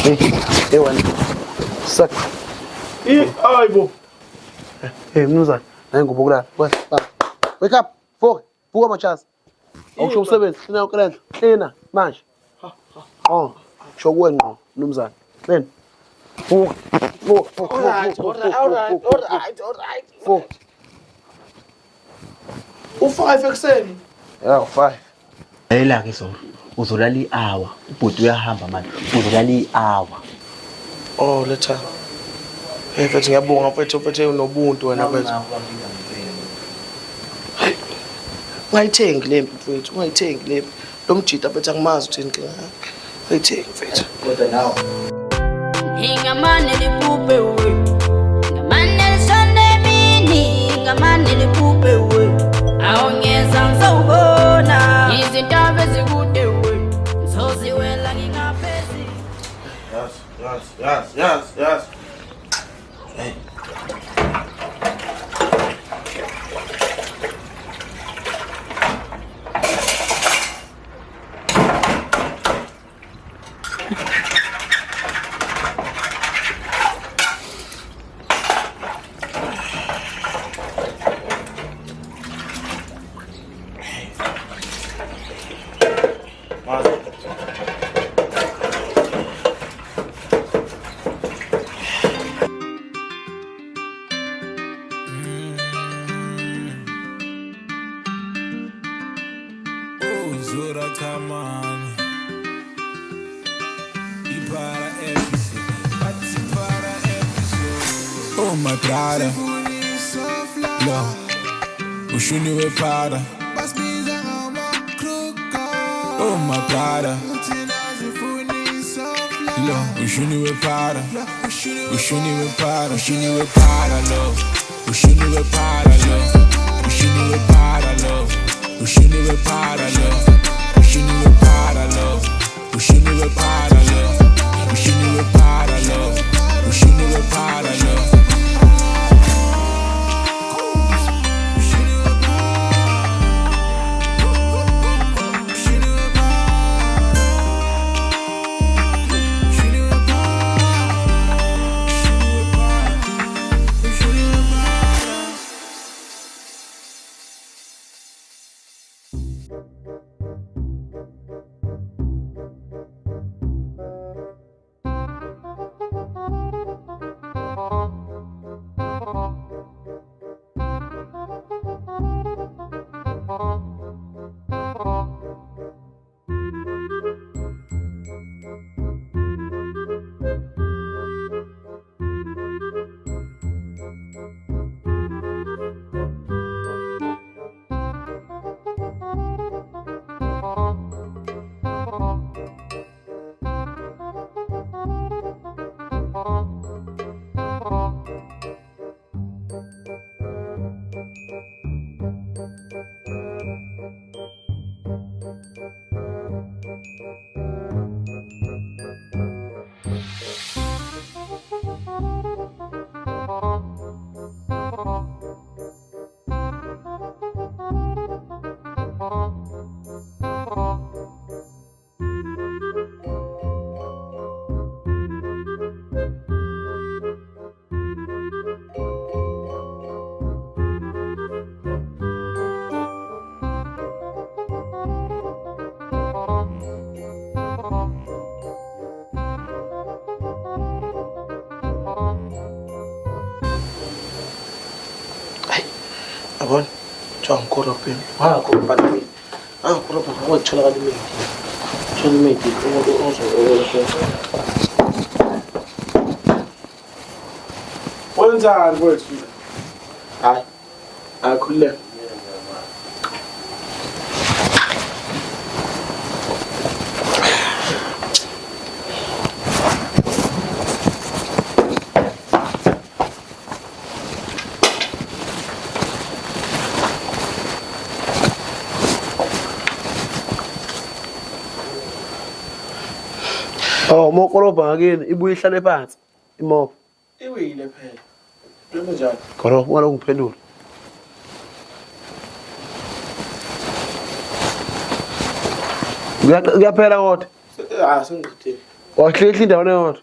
Hey wena. Sak. Hayibo. Hey mnumzane, naye ngubukulala. Wake up. Vuka machasa. Awusho umsebenzi, sina yonke lento. Hlina manje. Oh, sho kuwe ngqo mnumzane. Hlina. Vuka. Vuka. U5 ekseni. Yeah, 5. Yela ke so. Uzolala i-hour. Ubhuti uyahamba manje. Uzolala i-hour. Oh, letha. Hey mfethu ngiyabonga mfethu unobuntu wena mfethu. Ungayithengi lempi mfethu, ungayithengi lempi. Lo mjita mfethu angimazi ukuthi inkinga yakhe. Ungayithengi mfethu. Kodwa nawe. Ngamane lipupe we. Ngamane lisonde mini, ngamane lipupe we. Awungeza ngizobona. Izinto ezikude we. Ngizoziwela ngingaphezi. Yes. Hey. Zura tamani Ipara episode Oh my brother Lo Ushuni we para Oh my brother Lo Ushuni we para Ushuni we para Ushuni we para lo Ushuni we para lo Ushuni we para lo Ushuni we para lo Ushuni we para lo Ushuni we para lo Ushuni we para lo Ushuni we para lo Abon, John Coropin. Ah, Coropin. Ah, Coropin. What shall I do? Shall we make it also? One time, words. I could let. Oh, mokoloba ngakini ibuye ihlale phansi. Imobo. Iwile phela. Njengoba njalo. Khona ungalo ngiphendula. Uyaphela kodwa. Ah, sengikuthini. Wahlehla indawo neyodwa.